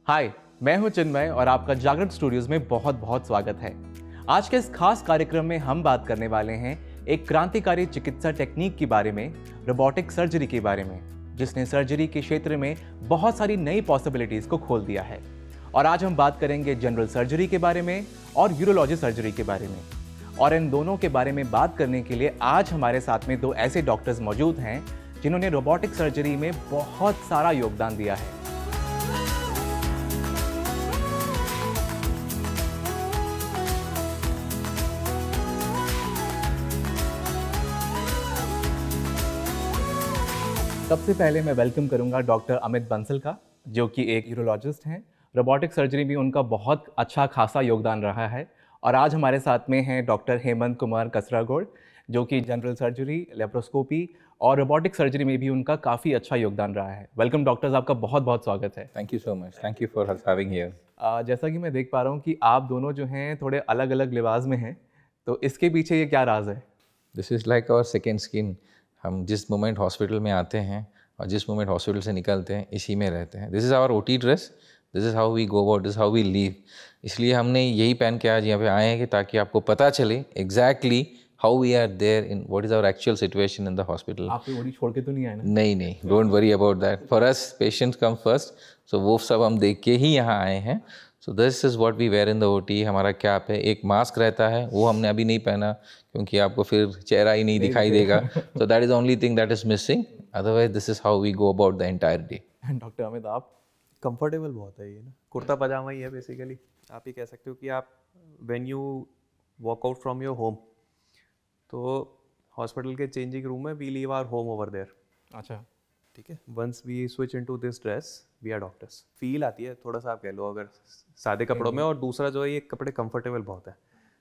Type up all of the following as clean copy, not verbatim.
हाय, मैं हूं चिन्मय और आपका जागरण स्टूडियोज में बहुत बहुत स्वागत है। आज के इस खास कार्यक्रम में हम बात करने वाले हैं एक क्रांतिकारी चिकित्सा टेक्निक के बारे में, रोबोटिक सर्जरी के बारे में, जिसने सर्जरी के क्षेत्र में बहुत सारी नई पॉसिबिलिटीज को खोल दिया है। और आज हम बात करेंगे जनरल सर्जरी के बारे में और यूरोलॉजी सर्जरी के बारे में। और इन दोनों के बारे में बात करने के लिए आज हमारे साथ में दो ऐसे डॉक्टर्स मौजूद हैं जिन्होंने रोबोटिक सर्जरी में बहुत सारा योगदान दिया है। सबसे पहले मैं वेलकम करूंगा डॉक्टर अमित बंसल का, जो कि एक यूरोलॉजिस्ट हैं। रोबोटिक सर्जरी में उनका बहुत अच्छा खासा योगदान रहा है। और आज हमारे साथ में हैं डॉक्टर हेमंत कुमार कसरागोड़, जो कि जनरल सर्जरी, लेप्रोस्कोपी और रोबोटिक सर्जरी में भी उनका काफ़ी अच्छा योगदान रहा है। वेलकम डॉक्टर्स, आपका बहुत बहुत स्वागत है। Thank you so much, thank you for having here. जैसा कि मैं देख पा रहा हूँ कि आप दोनों जो हैं थोड़े अलग अलग लिबास में हैं, तो इसके पीछे ये क्या राज है? This is like our second skin. हम जिस मोमेंट हॉस्पिटल में आते हैं और जिस मोमेंट हॉस्पिटल से निकलते हैं, इसी में रहते हैं। This is our OT dress, this is how we go about, this how we live. इसलिए हमने यही पहन के आज यहाँ पे आए हैं कि ताकि आपको पता चले exactly how we are there in what is our actual situation in the hospital. आप ओटी छोड़ के तो नहीं आए ना? नहीं, don't worry about that. For us patients come first, so वो सब हम देख के ही यहाँ आए हैं। So this is what we wear in the OT. हमारा कैप है, एक मास्क रहता है, वो हमने अभी नहीं पहना क्योंकि आपको फिर चेहरा ही नहीं दिखाई देगा। So that is only thing that is missing, otherwise this is how we go about the entire day. Doctor Amit, आप? कंफर्टेबल बहुत है ये ना, कुर्ता पजामा ही है बेसिकली। आप ही कह सकते हो कि आप when you walk out from your home, तो हॉस्पिटल के चेंजिंग रूम में we leave our home over there. अच्छा, ठीक है। Once we switch into this dress we are doctors. Feel आती है थोड़ा सा, आप कह लो, अगर सादे कपड़ों में। और दूसरा जो है, ये कपड़े कंफर्टेबल बहुत है।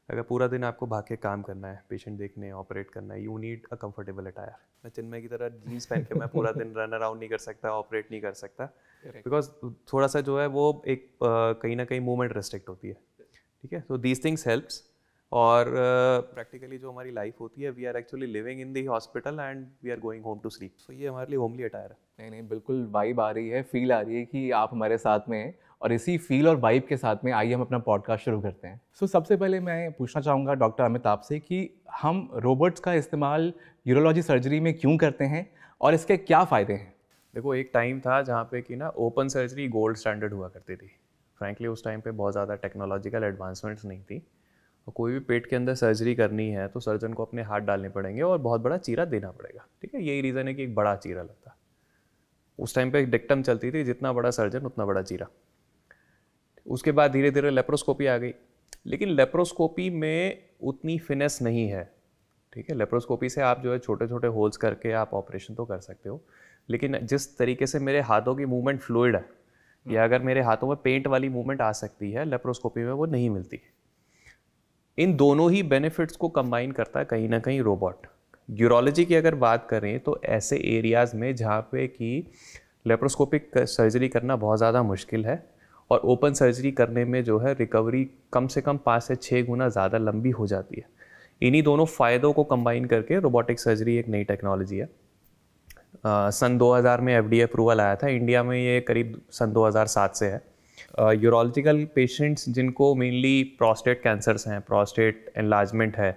अगर पूरा दिन आपको भाग के काम करना है, पेशेंट देखने, ऑपरेट करना है, you need a comfortable attire. मैं चिन्मय की तरह जीन्स पहन के मैं पूरा दिन रन अराउंड नहीं कर सकता, ऑपरेट नहीं कर सकता, बिकॉज थोड़ा सा जो है वो एक कहीं ना कहीं मूवमेंट रेस्ट्रिक्ट होती है। ठीक है। तो दीज थिंग्स हेल्प्स। और प्रैक्टिकली जो हमारी लाइफ होती है, we are actually living in the hospital and we are going home to sleep. So ये हमारे लिए होमली अटायर है। नहीं, बिल्कुल वाइब आ रही है, फील आ रही है कि आप हमारे साथ में हैं। और इसी फील और वाइब के साथ में आइए हम अपना पॉडकास्ट शुरू करते हैं। सबसे पहले मैं पूछना चाहूँगा डॉक्टर अमित आपसे कि हम रोबोट्स का इस्तेमाल यूरोलॉजी सर्जरी में क्यों करते हैं और इसके क्या फ़ायदे हैं? देखो, एक टाइम था जहाँ पे कि ना ओपन सर्जरी गोल्ड स्टैंडर्ड हुआ करती थी। फ्रैंकली उस टाइम पे बहुत ज़्यादा टेक्नोलॉजिकल एडवांसमेंट्स नहीं थी, और कोई भी पेट के अंदर सर्जरी करनी है तो सर्जन को अपने हाथ डालने पड़ेंगे और बहुत बड़ा चीरा देना पड़ेगा। ठीक है। यही रीज़न है कि एक बड़ा चीरा लगता। उस टाइम पे डिक्टम चलती थी, जितना बड़ा सर्जन उतना बड़ा चीरा। उसके बाद धीरे धीरे लेप्रोस्कोपी आ गई, लेकिन लेप्रोस्कोपी में उतनी फिनेस नहीं है। ठीक है। लेप्रोस्कोपी से आप जो है छोटे छोटे होल्स करके आप ऑपरेशन तो कर सकते हो, लेकिन जिस तरीके से मेरे हाथों की मूवमेंट फ्लूइड है, या अगर मेरे हाथों में पेंट वाली मूवमेंट आ सकती है, लेप्रोस्कोपी में वो नहीं मिलती। इन दोनों ही बेनिफिट्स को कंबाइन करता है कहीं ना कहीं रोबोट। यूरोलॉजी की अगर बात करें तो ऐसे एरियाज़ में जहाँ पे कि लेप्रोस्कोपिक सर्जरी करना बहुत ज़्यादा मुश्किल है, और ओपन सर्जरी करने में जो है रिकवरी कम से कम 5 से 6 गुना ज़्यादा लंबी हो जाती है। इन्हीं दोनों फ़ायदों को कंबाइन करके रोबोटिक सर्जरी एक नई टेक्नोलॉजी है। सन 2000 में FDA अप्रूवल आया था। इंडिया में ये करीब सन 2007 से है। यूरोलॉजिकल पेशेंट्स जिनको मेनली प्रोस्टेट कैंसर्स हैं, प्रोस्टेट एनलार्जमेंट है,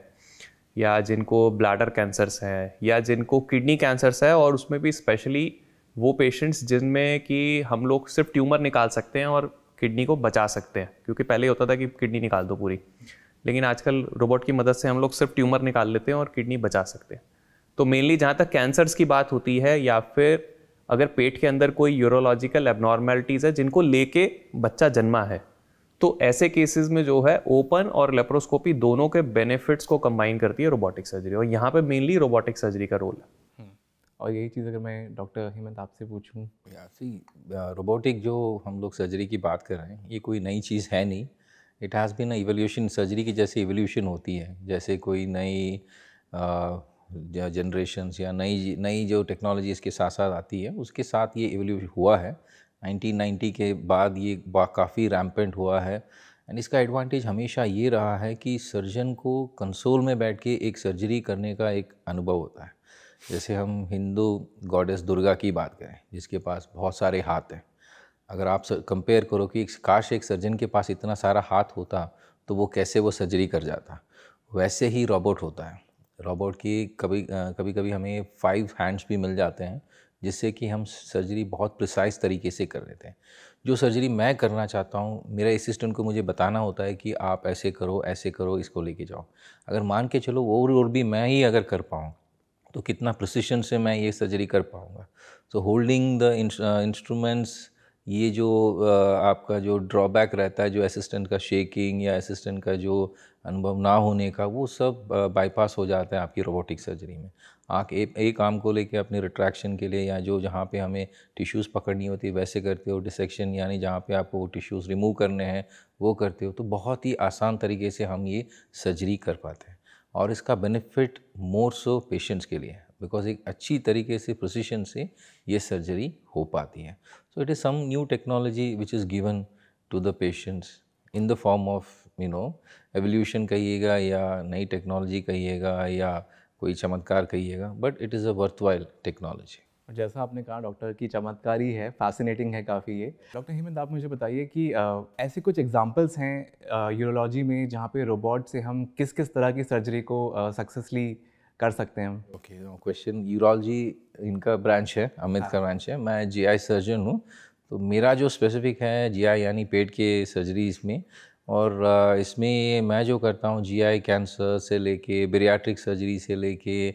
या जिनको ब्लैडर कैंसर्स हैं, या जिनको किडनी कैंसर्स है, और उसमें भी स्पेशली वो पेशेंट्स जिनमें कि हम लोग सिर्फ ट्यूमर निकाल सकते हैं और किडनी को बचा सकते हैं। क्योंकि पहले होता था कि किडनी निकाल दो पूरी, लेकिन आजकल रोबोट की मदद से हम लोग सिर्फ ट्यूमर निकाल लेते हैं और किडनी बचा सकते हैं। तो मेनली जहाँ तक कैंसर्स की बात होती है, या फिर अगर पेट के अंदर कोई यूरोलॉजिकल एबनॉर्मेलिटीज़ है जिनको लेके बच्चा जन्मा है, तो ऐसे केसेस में जो है ओपन और लेप्रोस्कोपी दोनों के बेनिफिट्स को कंबाइन करती है रोबोटिक सर्जरी, और यहाँ पे मेनली रोबोटिक सर्जरी का रोल है। और यही चीज़ अगर मैं डॉक्टर हेमंत आपसे पूछूं, रोबोटिक जो हम लोग सर्जरी की बात कर रहे हैं, ये कोई नई चीज़ है नहीं। It has been evolution. Surgery की जैसे इवोल्यूशन होती है, जैसे कोई नई जनरेशन्स या नई जो टेक्नोलॉजी इसके साथ साथ आती है, उसके साथ ये इवोल्यूशन हुआ है। 1990 के बाद ये काफ़ी रैम्पेंट हुआ है। एंड इसका एडवांटेज हमेशा ये रहा है कि सर्जन को कंसोल में बैठ के एक सर्जरी करने का एक अनुभव होता है। जैसे हम हिंदू गॉडेस दुर्गा की बात करें, जिसके पास बहुत सारे हाथ हैं, अगर आप कंपेयर करो कि काश एक सर्जन के पास इतना सारा हाथ होता तो वो कैसे वो सर्जरी कर जाता, वैसे ही रोबोट होता है। रोबोट की कभी कभी हमें 5 हैंड्स भी मिल जाते हैं, जिससे कि हम सर्जरी बहुत प्रिसाइज तरीके से कर लेते हैं। जो सर्जरी मैं करना चाहता हूँ, मेरे असिस्टेंट को मुझे बताना होता है कि आप ऐसे करो, इसको लेके जाओ। अगर मान के चलो वो और भी मैं ही अगर कर पाऊँ तो कितना प्रिसिशन से मैं ये सर्जरी कर पाऊँगा। सो होल्डिंग द इंस्ट्रूमेंट्स, ये जो आपका जो ड्रॉबैक रहता है, जो असिस्टेंट का शेकिंग या असिस्टेंट का जो अनुभव ना होने का, वो सब बाईपास हो जाता है आपकी रोबोटिक सर्जरी में। आप एक आर्म को लेके अपने रिट्रैक्शन के लिए या जो जहाँ पे हमें टिश्यूज़ पकड़नी होती है वैसे करते हो, डिसेक्शन यानी जहाँ पे आपको वो टिश्यूज़ रिमूव करने हैं वो करते हो, तो बहुत ही आसान तरीके से हम ये सर्जरी कर पाते हैं। और इसका बेनिफिट मोर सो पेशेंट्स के लिए, बिकॉज एक अच्छी तरीके से प्रिसिशन से ये सर्जरी हो पाती है। So it is some new technology which is given to the patients in the form of evolution कहिएगा या नई टेक्नोलॉजी कहिएगा या कोई चमत्कार कहिएगा, but it is a worthwhile technology. जैसा आपने कहा डॉक्टर की चमत्कारी है, फैसिनेटिंग है काफ़ी ये। डॉक्टर हेमंत, आप मुझे बताइए कि ऐसे कुछ एग्जांपल्स हैं यूरोलॉजी में जहाँ पे रोबोट से हम किस किस तरह की सर्जरी को सक्सेसफुली कर सकते हैं? ओके, क्वेश्चन, यूरोलॉजी इनका ब्रांच है, अमित का ब्रांच है। मैं जीआई सर्जन हूँ, तो मेरा जो स्पेसिफिक है जीआई यानी पेट के सर्जरीज में, और इसमें मैं जो करता हूँ जीआई कैंसर से लेके बेरियाट्रिक सर्जरी से लेके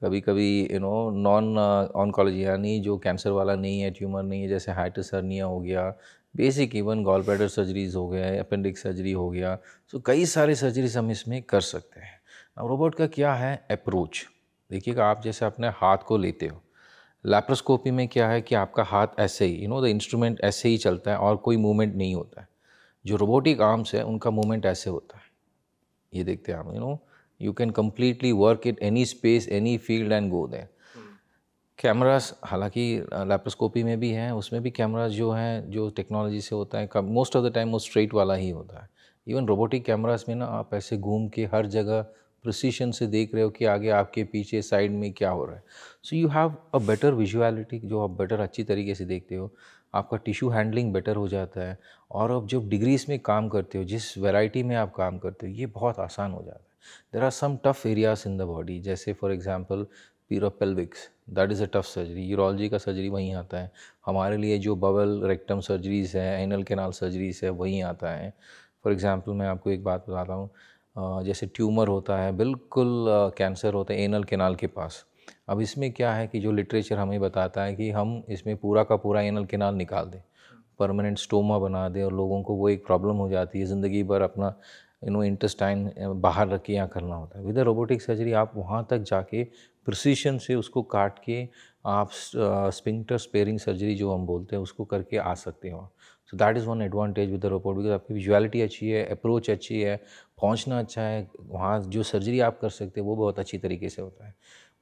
कभी कभी नॉन ऑन्कोलॉजी यानी जो कैंसर वाला नहीं है, ट्यूमर नहीं है, जैसे हाइटिस हर्निया हो गया, basic even gall bladder surgeries हो गया, अपेंडिक्स सर्जरी हो गया। सो कई सारे सर्जरीज हम इसमें कर सकते हैं। अब रोबोट का क्या है अप्रोच, देखिएगा आप जैसे अपने हाथ को लेते हो, लैप्रोस्कोपी में क्या है कि आपका हाथ ऐसे ही द इंस्ट्रूमेंट ऐसे ही चलता है और कोई मूवमेंट नहीं होता है। जो रोबोटिक आर्म्स है उनका मूवमेंट ऐसे होता है, ये देखते हैं आप, you can completely work it any space any field and go there. Cameras हालांकि लैप्रोस्कोपी में भी हैं, उसमें भी कैमरास जो हैं जो टेक्नोलॉजी से होता है, मोस्ट ऑफ द टाइम वो स्ट्रेट वाला ही होता है। इवन रोबोटिक कैमरास में ना आप ऐसे घूम के हर जगह प्रिसीशन से देख रहे हो कि आगे आपके पीछे साइड में क्या हो रहा है। सो you have a better visuality, जो आप बेटर अच्छी तरीके से देखते हो, आपका टिश्यू हैंडलिंग बेटर हो जाता है, और अब जब डिग्रीज में काम करते हो, जिस वैरायटी में आप काम करते हो, ये बहुत आसान हो जाता है। There are some tough areas in the body, जैसे फॉर एग्जाम्पल पीरोपेल्विक्स, that is a tough surgery, urology का सर्जरी वहीं आता है। हमारे लिए जो बबल रेक्टम सर्जरीज है, एनल कैनाल सर्जरीज है, वहीं आता है। फॉर एग्जांपल मैं आपको एक बात बताता हूँ, जैसे ट्यूमर होता है, बिल्कुल कैंसर होता है एनल कैनाल के पास। अब इसमें क्या है कि जो लिटरेचर हमें बताता है कि हम इसमें पूरा का पूरा एनल कैनाल निकाल दें, परमानेंट स्टोमा बना दें, और लोगों को वो एक प्रॉब्लम हो जाती है, ज़िंदगी भर अपना इंटेस्टाइन बाहर रख के यहाँ करना होता है। विद अ रोबोटिक सर्जरी आप वहाँ तक जाके प्रिसीशन से उसको काट के आप स्पिंक्टर स्पेयरिंग सर्जरी जो हम बोलते हैं उसको करके आ सकते हो। सो that is one advantage with the robot, because आपकी विजुअलिटी अच्छी है, अप्रोच अच्छी है, पहुंचना अच्छा है, वहाँ जो सर्जरी आप कर सकते हैं वो बहुत अच्छी तरीके से होता है।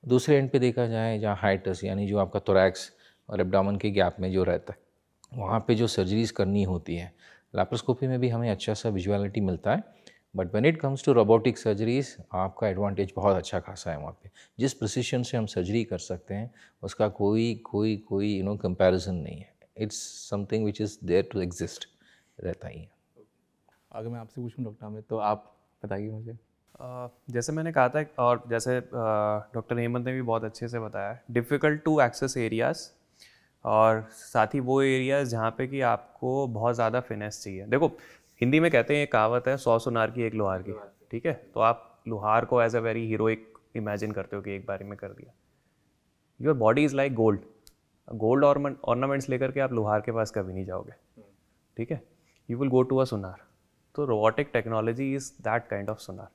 दूसरे एंड पे देखा जाए जहाँ हाइटस यानी जो आपका थोरैक्स और एब्डोमेन के गैप में जो रहता है, वहाँ पे जो सर्जरीज करनी होती है, लैप्रोस्कोपी में भी हमें अच्छा सा विजुअलिटी मिलता है, but when it comes to robotic surgeries आपका एडवांटेज बहुत अच्छा खासा है वहाँ पे। जिस प्रिसिशन से हम सर्जरी कर सकते हैं उसका कोई कोई कोई कंपैरिजन नहीं है। It's something which is there to exist, रहता ही है। अगर मैं आपसे पूछूं डॉक्टर अमित, तो आप बताइए मुझे। जैसे मैंने कहा था, और जैसे डॉक्टर हेमंत ने भी बहुत अच्छे से बताया, डिफ़िकल्ट टू एक्सेस एरियाज़, और साथ ही वो एरियाज़ जहाँ पे कि आपको बहुत ज़्यादा फिनेस चाहिए। देखो हिंदी में कहते हैं, एक कहावत है, 100 सुनार की एक लोहार की, ठीक है? तो आप लोहार को as a very heroic imagine करते हो कि एक बारी में कर दिया। Your body is like gold, gold ornaments लेकर के आप लोहार के पास कभी नहीं जाओगे, ठीक है? You will go to a सुनार। तो robotic technology is that kind of सुनार।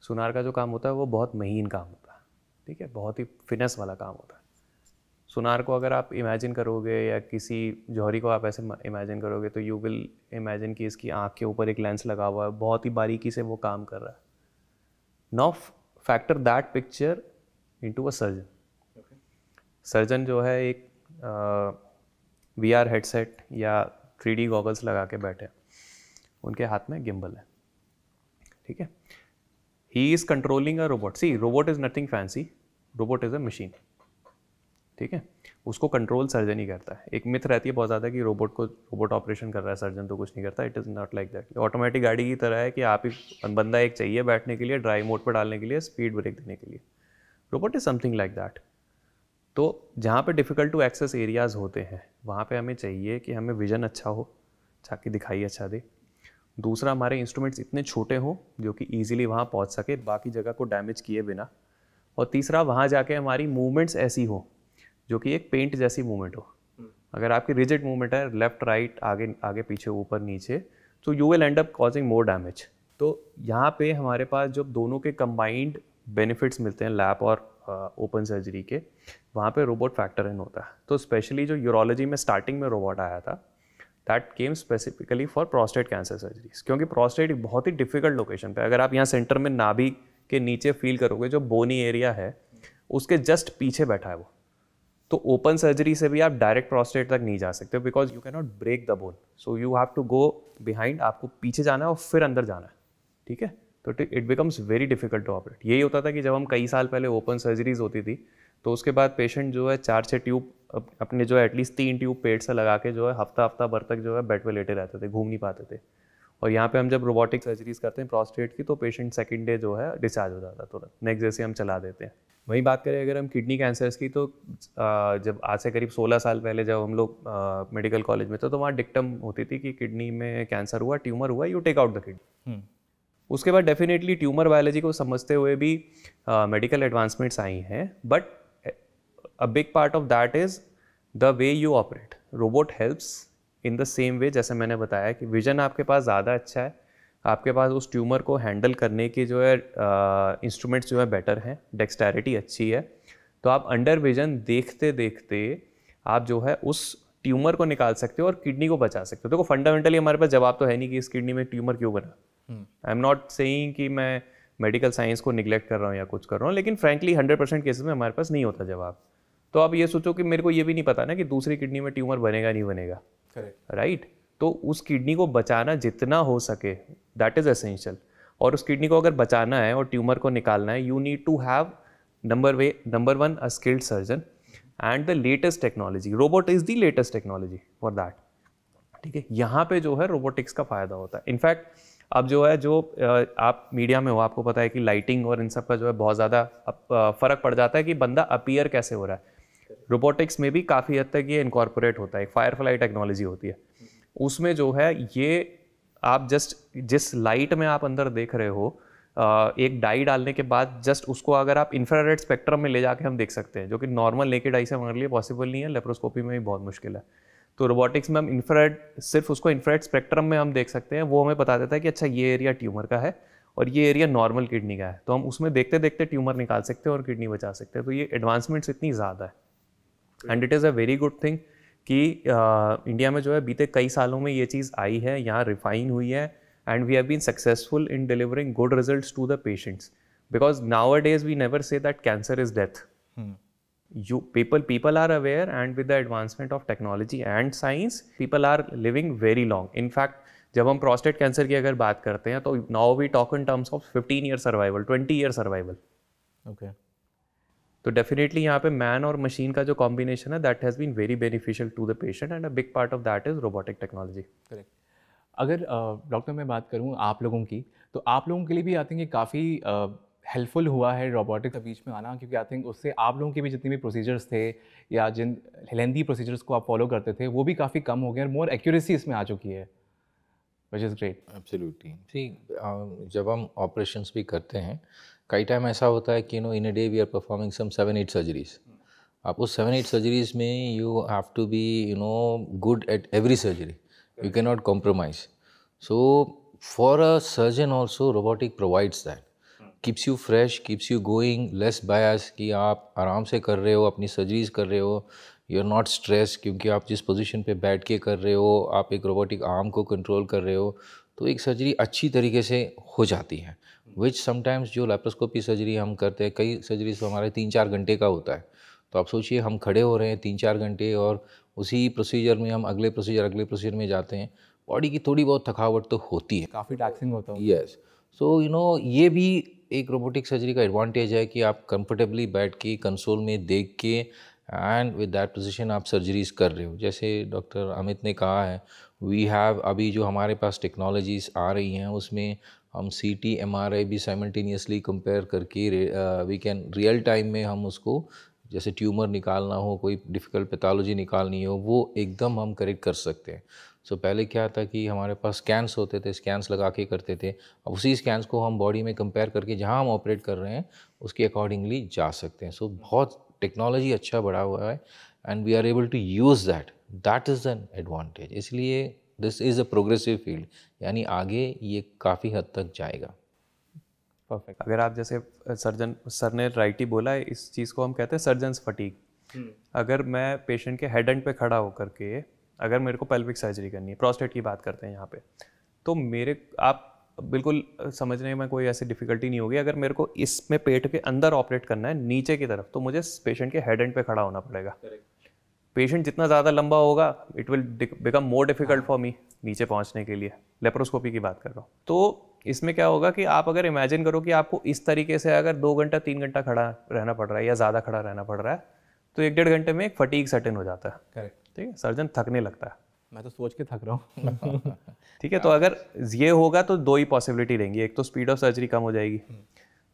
सुनार का जो काम होता है वो बहुत महीन काम होता है, ठीक है, बहुत ही फिनेस वाला काम होता है। सुनार को अगर आप इमेजिन करोगे या किसी जौहरी को आप ऐसे इमेजिन करोगे तो यू विल इमेजिन कि इसकी आँख के ऊपर एक लेंस लगा हुआ है, बहुत ही बारीकी से वो काम कर रहा है। Now factor that picture into a surgeon. Surgeon जो है एक VR हेडसेट या 3D गॉगल्स लगा के बैठे, उनके हाथ में गिम्बल है, ठीक है? He is controlling a robot. See, robot is nothing fancy. Robot is a machine. ठीक है, उसको कंट्रोल सर्जन ही करता है। एक मिथ रहती है बहुत ज़्यादा कि रोबोट ऑपरेशन कर रहा है, सर्जन तो कुछ नहीं करता। It is not like that. Automatic गाड़ी की तरह है कि आप ही बंदा एक चाहिए बैठने के लिए, ड्राइव मोड पर डालने के लिए, स्पीड ब्रेक देने के लिए। Robot is something like that. तो जहाँ पे डिफ़िकल्ट टू एक्सेस एरियाज़ होते हैं वहाँ पे हमें चाहिए कि हमें विजन अच्छा हो, ताकि दिखाई अच्छा दे। दूसरा, हमारे इंस्ट्रूमेंट्स इतने छोटे हों जो कि ईजिली वहाँ पहुँच सके बाकी जगह को डैमेज किए बिना। और तीसरा, वहाँ जाके हमारी मूवमेंट्स ऐसी हो जो कि एक पेंट जैसी मूवमेंट हो। अगर आपकी रिजिड मूवमेंट है, लेफ्ट राइट, आगे आगे पीछे ऊपर नीचे, तो you will and up causing more damage. तो यहाँ पे हमारे पास जब दोनों के कंबाइंड बेनिफिट्स मिलते हैं, लैप और ओपन सर्जरी के, वहाँ पे रोबोट फैक्टर इन होता है। तो स्पेशली जो यूरोलॉजी में स्टार्टिंग में रोबोट आया था, that came specifically for prostate cancer surgeries, क्योंकि प्रोस्टेट एक बहुत ही डिफिकल्ट लोकेशन पे, अगर आप यहाँ सेंटर में नाभि के नीचे फील करोगे, जो बोनी एरिया है उसके जस्ट पीछे बैठा है वो, तो ओपन सर्जरी से भी आप डायरेक्ट प्रोस्टेट तक नहीं जा सकते, because you can not break the bone, so you have to go behind, आपको पीछे जाना है और फिर अंदर जाना है, ठीक है। तो it becomes very difficult to operate. यही होता था कि जब हम कई साल पहले ओपन सर्जरीज होती थी, तो उसके बाद पेशेंट जो है 4-6 ट्यूब अपने जो है एटलीस्ट 3 ट्यूब पेट से लगा के जो है हफ्ता भर तक जो है बेड पे लेटे रहते थे, घूम नहीं पाते थे। और यहाँ पे हम जब रोबोटिक सर्जरीज करते हैं प्रोस्टेट की, तो पेशेंट सेकंड डे जो है डिस्चार्ज हो जाता है तुरंत, नेक्स्ट डे से हम चला देते हैं। वहीं बात करें अगर हम किडनी कैंसर्स की, तो जब आज से करीब 16 साल पहले जब हम लोग मेडिकल कॉलेज में थे, तो वहाँ डिक्टम होती थी कि किडनी में कैंसर हुआ, ट्यूमर हुआ, you take out the kidney. उसके बाद डेफिनेटली ट्यूमर बायोलॉजी को समझते हुए भी मेडिकल एडवांसमेंट्स आई हैं, but a big part of that is the way you operate. Robot helps in the same way, जैसे मैंने बताया कि विजन आपके पास ज़्यादा अच्छा है, आपके पास उस ट्यूमर को हैंडल करने की जो है इंस्ट्रूमेंट्स जो है बेटर हैं, डेक्सटेरिटी अच्छी है, तो आप अंडर विजन देखते देखते आप जो है उस ट्यूमर को निकाल सकते हो और किडनी को बचा सकते हो। देखो फंडामेंटली हमारे पास जवाब तो है नहीं कि इस किडनी में ट्यूमर क्यों बना। आई एम नॉट सेइंग कि मैं मेडिकल साइंस को निगलेक्ट कर रहा हूँ या कुछ कर रहा हूँ, लेकिन फ्रैंकली 100% केसेस में हमारे पास नहीं होता जवाब। तो आप ये सोचो कि मेरे को ये भी नहीं पता ना कि दूसरी किडनी में ट्यूमर बनेगा नहीं बनेगा, राइट। तो उस किडनी को बचाना जितना हो सके, दैट इज एसेंशियल। और उस किडनी को अगर बचाना है और ट्यूमर को निकालना है, you need to have number one a skilled surgeon and the latest technology. Robot is the latest technology for that, ठीक है। यहाँ पे जो है रोबोटिक्स का फायदा होता है। इनफैक्ट अब जो है, जो आप मीडिया में हो, आपको पता है कि लाइटिंग और इन सब का जो है बहुत ज़्यादा फर्क पड़ जाता है कि बंदा अपीयर कैसे हो रहा है। रोबोटिक्स में भी काफ़ी हद तक ये इनकॉर्पोरेट होता है, फायरफ्लाई टेक्नोलॉजी होती है, उसमें जो है ये आप जस्ट जिस लाइट में आप अंदर देख रहे हो, एक डाई डालने के बाद जस्ट उसको अगर आप इंफ्रारेड स्पेक्ट्रम में ले जाके हम देख सकते हैं, जो कि नॉर्मल नेकेड आई से हमारे लिए पॉसिबल नहीं है, लेप्रोस्कोपी में भी बहुत मुश्किल है। तो रोबोटिक्स में हम इंफ्रारेड, सिर्फ उसको इंफ्रारेड स्पेक्ट्रम में हम देख सकते हैं, वो हमें बता देता है कि अच्छा ये एरिया ट्यूमर का है और ये एरिया नॉर्मल किडनी का है, तो हम उसमें देखते देखते ट्यूमर निकाल सकते हैं और किडनी बचा सकते हैं। तो ये एडवांसमेंट्स इतनी ज़्यादा है and it is a very good thing कि इंडिया में जो है बीते कई सालों में ये चीज़ आई है, यहाँ रिफाइन हुई है, and we have been successful in delivering good results to the patients, because nowadays we never say that cancer is death. People are aware, and with the advancement of technology and science, people are living very long. In fact, जब हम prostate cancer की अगर बात करते हैं, तो now we talk in terms of 15-year survival, 20-year survival. Okay. तो definitely यहाँ पे मैन और मशीन का जो कॉम्बिनेशन है, that has been very beneficial to the patient, and a big part of that is robotic technology. Correct. अगर doctor मैं बात करूँ आप लोगों की, तो आप लोगों के लिए भी आई थिंक ये काफ़ी हेल्पफुल हुआ है रोबोटिक्स का बीच में आना, क्योंकि आई थिंक उससे आप लोगों के भी जितने भी प्रोसीजर्स थे या जिन लेंदी प्रोसीजर्स को आप फॉलो करते थे, वो भी काफ़ी कम हो गए और मोर एक्यूरेसी इसमें आ चुकी है, विच इज़ ग्रेट। एब्सोल्युटली। सी, जब हम ऑपरेशंस भी करते हैं, कई टाइम ऐसा होता है कि in a day we are performing some 7-8 surgeries. आप उस 7-8 सर्जरीज में you have to be good at every surgery, you can not compromise. So for a surgeon also robotic provides that, keeps you fresh, keeps you going, less bias, कि आप आराम से कर रहे हो, अपनी सर्जरीज कर रहे हो, यू आर नॉट स्ट्रेस, क्योंकि आप जिस पोजीशन पे बैठ के कर रहे हो, आप एक रोबोटिक आर्म को कंट्रोल कर रहे हो, तो एक सर्जरी अच्छी तरीके से हो जाती है। विच समटाइम्स जो लैप्रोस्कोपी सर्जरी हम करते हैं, कई सर्जरीज तो हमारे 3-4 घंटे का होता है, तो आप सोचिए हम खड़े हो रहे हैं 3-4 घंटे और उसी प्रोसीजर में हम अगले प्रोसीजर में जाते हैं, बॉडी की थोड़ी बहुत थकावट तो होती है, काफ़ी टैक्सिंग होता है। यस। सो ये भी एक रोबोटिक सर्जरी का एडवांटेज है कि आप कंफर्टेबली बैठ के कंसोल में देख के एंड विद दैट पोजीशन आप सर्जरीज कर रहे हो। जैसे डॉक्टर अमित ने कहा है, वी हैव अभी जो हमारे पास टेक्नोलॉजीज़ आ रही हैं उसमें हम CT MRI भी साइमल्टेनियसली कंपेयर करके वी कैन रियल टाइम में हम उसको, जैसे ट्यूमर निकालना हो, कोई डिफ़िकल्ट पैथोलॉजी निकालनी हो, वो एकदम हम करेक्ट कर सकते हैं। सो पहले क्या था कि हमारे पास स्कैन्स होते थे, स्कैन्स लगा के करते थे। अब उसी स्कैन्स को हम बॉडी में कंपेयर करके जहाँ हम ऑपरेट कर रहे हैं उसके अकॉर्डिंगली जा सकते हैं। सो बहुत टेक्नोलॉजी अच्छा बढ़ा हुआ है and we are able to use that is an advantage. इसलिए this is a progressive field, यानी आगे ये काफ़ी हद तक जाएगा। परफेक्ट। अगर आप जैसे सर्जन सर ने राइट ही बोला है, इस चीज़ को हम कहते हैं सर्जन्स फटीग। अगर मैं पेशेंट के हेड एंड पे खड़ा होकर के अगर मेरे को पेल्विक सर्जरी करनी है, प्रोस्टेट की बात करते हैं यहाँ पे, तो मेरे आप बिल्कुल समझने में कोई ऐसी डिफ़िकल्टी नहीं होगी। अगर मेरे को इसमें पेट के अंदर ऑपरेट करना है नीचे की तरफ, तो मुझे पेशेंट के हेड एंड पे खड़ा होना पड़ेगा। पेशेंट जितना ज़्यादा लंबा होगा it will become more difficult for me नीचे पहुंचने के लिए। लेप्रोस्कोपी की बात कर रहा हूँ। तो इसमें क्या होगा कि आप अगर इमेजिन करो कि आपको इस तरीके से अगर 2 घंटा 3 घंटा खड़ा रहना पड़ रहा है या ज़्यादा खड़ा रहना पड़ रहा है, तो 1-1.5 घंटे में एक फटीग सेट इन हो जाता है। करेक्ट। ठीक है, सर्जन थकने लगता है। मैं तो सोच के थक रहा हूँ। ठीक है, तो अगर ये होगा तो 2 ही पॉसिबिलिटी रहेंगी। एक तो स्पीड ऑफ सर्जरी कम हो जाएगी,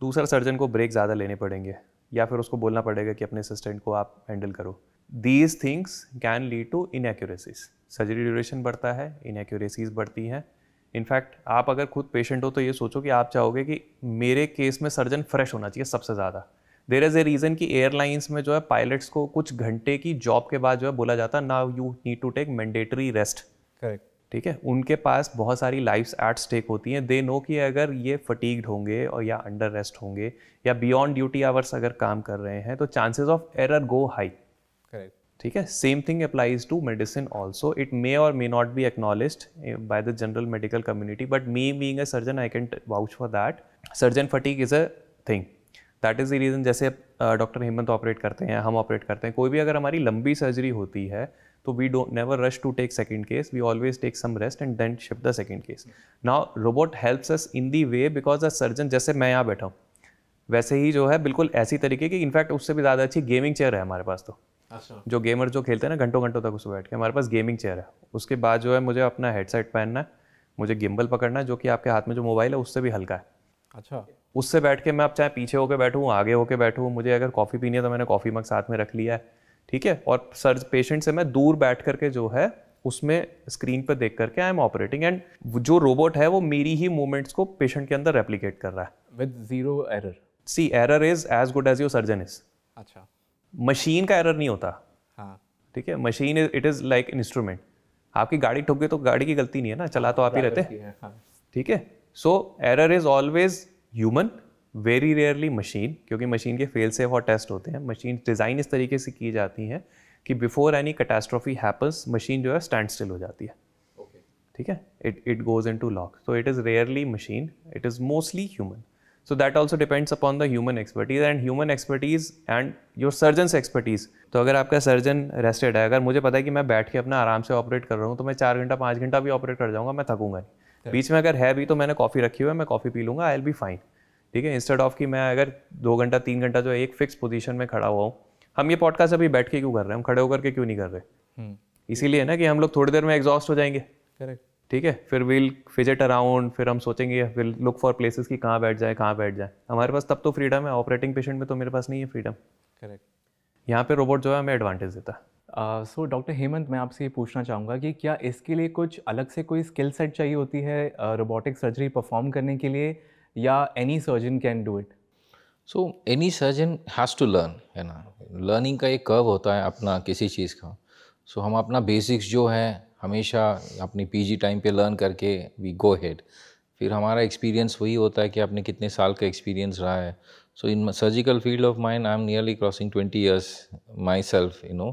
दूसरा सर्जन को ब्रेक ज़्यादा लेने पड़ेंगे या फिर उसको बोलना पड़ेगा कि अपने असिस्टेंट को आप हैंडल करो। These things can lead to inaccuracies. Surgery duration बढ़ता है, इनएक्यूरेसीज बढ़ती हैं। इनफैक्ट आप अगर खुद पेशेंट हो तो ये सोचो कि आप चाहोगे कि मेरे केस में सर्जन फ्रेश होना चाहिए सबसे ज़्यादा। देयर इज़ ए रीज़न कि एयरलाइंस में जो है पायलट्स को कुछ घंटे की जॉब के बाद जो है बोला जाता है now you need to take mandatory rest. Correct. ठीक है, उनके पास बहुत सारी लाइफ्स एट स्टेक होती हैं। दे नो कि अगर ये फटीग्ड होंगे और या अंडर रेस्ट होंगे या बियॉन्ड ड्यूटी आवर्स अगर काम कर रहे हैं तो chances of error go high. Correct. ठीक है, same thing applies to medicine also. It may और may not be acknowledged by the general medical community, but me being a surgeon I can vouch for that. Surgeon fatigue is a thing. That is the reason. जैसे doctor Hemant operate करते हैं, हम operate करते हैं, कोई भी अगर हमारी लंबी सर्जरी होती है तो we don't never rush to take second case, we always take some rest and then shift the second case. Now robot helps us in the way because a surgeon, जैसे मैं यहाँ बैठा हूँ वैसे ही जो है बिल्कुल ऐसी तरीके की, इनफैक्ट उससे भी ज़्यादा अच्छी गेमिंग चेयर है हमारे पास। तो अच्छा। जो गेमर जो खेलते हैं ना घंटों घंटों तक उसमें बैठ के, हमारे पास गेमिंग चेयर है। उसके बाद जो है मुझे अपना हेडसेट पहनना है, मुझे गिम्बल पकड़ना है जो कि आपके हाथ में जो मोबाइल है उससे भी हल्का है। अच्छा। उससे बैठ के मैं अब चाहे पीछे होकर बैठूँ आगे होकर बैठूँ, मुझे अगर कॉफ़ी पीनी है तो मैंने कॉफ़ी मग साथ में रख लिया है। ठीक है, और पेशेंट से मैं दूर बैठ करके जो है उसमें स्क्रीन पर देख करके आई एम ऑपरेटिंग, एंड जो रोबोट है वो मेरी ही मूवमेंट्स को पेशेंट के अंदर रेप्लिकेट कर रहा है with zero error. See error is as good as your surgeon is. अच्छा। मशीन का एरर नहीं होता। हाँ। ठीक है, machine it is like an instrument. आपकी गाड़ी ठुक गई तो गाड़ी की गलती नहीं है ना, चला तो आप ही रहते हैं। ठीक है, so error is always human, very rarely machine, क्योंकि मशीन के फेल सेफ और टेस्ट होते हैं। मशीन डिज़ाइन इस तरीके से की जाती हैं कि before any catastrophe happens machine जो है स्टैंड स्टिल हो जाती है। ठीक है, it goes into lock. So it is rarely machine, it is mostly human. So that also depends upon the human expertise and human expertise and your surgeon's expertise. तो अगर आपका surgeon rested है, अगर मुझे पता है कि मैं बैठ के अपना आराम से ऑपरेट कर रहा हूँ तो मैं 4 घंटा 5 घंटा भी ऑपरेट कर जाऊँगा, मैं थकूंगा नहीं। बीच में अगर है भी तो मैंने कॉफ़ी रखी हुई है, मैं कॉफ़ी पी लूँगा, आई विल बी फाइन। ठीक है, इंस्टेड ऑफ कि मैं अगर 2 घंटा 3 घंटा जो एक फिक्स पोजीशन में खड़ा हुआ हूँ। हम ये पॉडकास्ट अभी बैठ के क्यों कर रहे हैं, हम खड़े होकर के क्यों नहीं कर रहे? इसीलिए ना कि हम लोग थोड़ी देर में एग्जॉस्ट हो जाएंगे। करेक्ट। ठीक है, फिर विल फिजेट अराउंड, फिर हम सोचेंगे, विल लुक फॉर प्लेसेस कि कहाँ बैठ जाए कहाँ बैठ जाए। हमारे पास तब तो फ्रीडम है, ऑपरेटिंग पेशेंट में तो मेरे पास नहीं है फ्रीडम। करेक्ट। यहाँ पे रोबोट जो है हमें एडवांटेज देता है। सो डॉक्टर हेमंत, मैं आपसे ये पूछना चाहूँगा कि क्या इसके लिए कुछ अलग से कोई स्किल सेट चाहिए होती है रोबोटिक सर्जरी परफॉर्म करने के लिए, या any surgeon can do it? So any surgeon has to learn, है ना। लर्निंग का एक कर्व होता है अपना किसी चीज़ का। सो हम अपना बेसिक्स जो है हमेशा अपनी पीजी टाइम पे लर्न करके वी गो हेड। फिर हमारा एक्सपीरियंस वही होता है कि आपने कितने साल का एक्सपीरियंस रहा है। So in surgical field of mine I am nearly crossing 20 years myself, you know.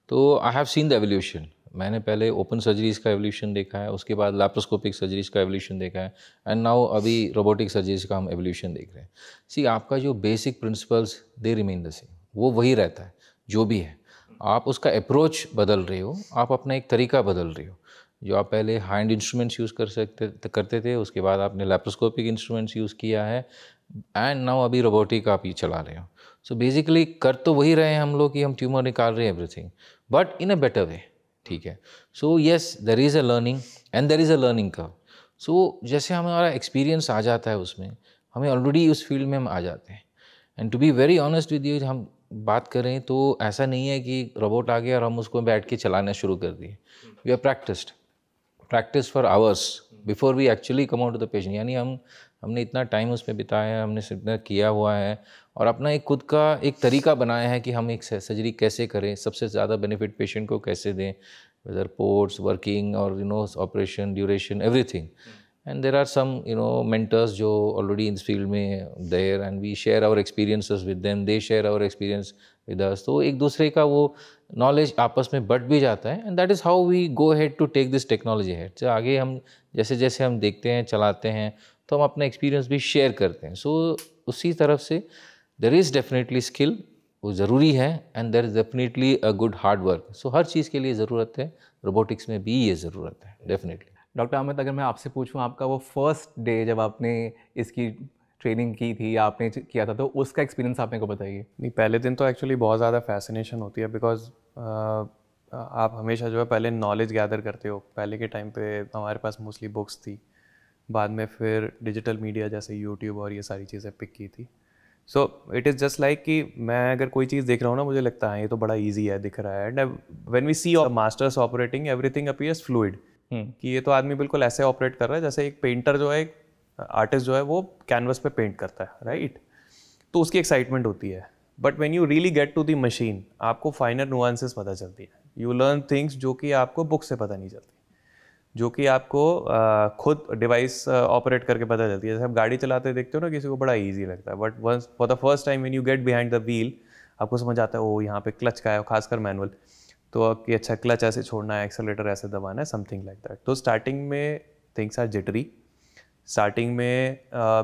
तो I have seen the evolution. मैंने पहले ओपन सर्जरीज का एवोल्यूशन देखा है, उसके बाद लैप्रोस्कोपिक सर्जरीज का एवोल्यूशन देखा है, एंड नाउ अभी रोबोटिक सर्जरीज का हम एवोल्यूशन देख रहे हैं। सी, आपका जो basic principles they remain the same, वो वही रहता है जो भी है। आप उसका अप्रोच बदल रहे हो, आप अपना एक तरीका बदल रहे हो। जो आप पहले हैंड इंस्ट्रूमेंट्स यूज़ करते थे, उसके बाद आपने लैप्रोस्कोपिक इंस्ट्रूमेंट्स यूज़ किया है, एंड नाउ अभी रोबोटिक आप ये चला रहे हो। सो बेसिकली कर तो वही रहे हैं हम लोग कि हम ट्यूमर निकाल रहे हैं everything, but in a better way, ठीक है. So yes, there is a learning and there is a learning curve. So जैसे हमारा एक्सपीरियंस आ जाता है उसमें, हमें ऑलरेडी उस फील्ड में हम आ जाते हैं. And to be very honest with you, हम बात करें तो ऐसा नहीं है कि रोबोट आ गया और हम उसको बैठ के चलाना शुरू कर दिए. We are practice for hours before we actually come out to the patient. यानी हमने इतना टाइम उसमें बिताया है, हमने इतना किया हुआ है और अपना एक खुद का एक तरीका बनाया है कि हम एक सर्जरी कैसे करें, सबसे ज़्यादा बेनिफिट पेशेंट को कैसे दें, वेदर पोर्ट्स, वर्किंग और operation duration, everything. And there are some mentors जो already in this field में there, and we share our experiences with them, they share our experience with us. तो एक दूसरे का वो knowledge आपस में बढ़ भी जाता है, and that is how we go ahead to take this technology ahead. तो आगे हम जैसे जैसे हम देखते हैं, चलाते हैं, तो हम अपना experience भी share करते हैं. So उसी तरफ से there is definitely skill, वो ज़रूरी है, and there is definitely a good hard work. So हर चीज़ के लिए ज़रूरत है, robotics में भी ये ज़रूरत है definitely. डॉक्टर अमित, अगर मैं आपसे पूछूं आपका वो फर्स्ट डे जब आपने इसकी ट्रेनिंग की थी या आपने किया था, तो उसका एक्सपीरियंस आप मेरे को बताइए. नहीं, पहले दिन तो एक्चुअली बहुत ज़्यादा फैसिनेशन होती है, बिकॉज आप हमेशा जो है पहले नॉलेज गैदर करते हो. पहले के टाइम पे हमारे पास मोस्टली बुक्स थी, बाद में फिर डिजिटल मीडिया जैसे यूट्यूब और ये सारी चीज़ें पिक की थी. सो इट इज़ जस्ट लाइक कि मैं अगर कोई चीज़ देख रहा हूँ ना, मुझे लगता है ये तो बड़ा ईजी है, दिख रहा है. And when we see masters operating, everything appears fluid, कि ये तो आदमी बिल्कुल ऐसे ऑपरेट कर रहा है जैसे एक पेंटर जो है, एक आर्टिस्ट जो है वो कैनवस पे पेंट करता है, राइट. तो उसकी एक्साइटमेंट होती है. But when you really get to the machine, आपको फाइनर नुआंसेस पता चलती है. यू लर्न थिंग्स जो कि आपको बुक से पता नहीं चलती, जो कि आपको खुद डिवाइस ऑपरेट करके पता चलती है. जैसे आप गाड़ी चलाते देखते हो ना, किसी को बड़ा ईजी लगता है, but once for the first time when you get behind the wheel, आपको समझ आता है ओ यहाँ पे क्लच का है, खासकर मैनुअल, तो कि अच्छा क्लच ऐसे छोड़ना है, एक्सेलेरेटर ऐसे दबाना है, समथिंग लाइक दैट. तो स्टार्टिंग में थिंग्स आर जिटरी. स्टार्टिंग में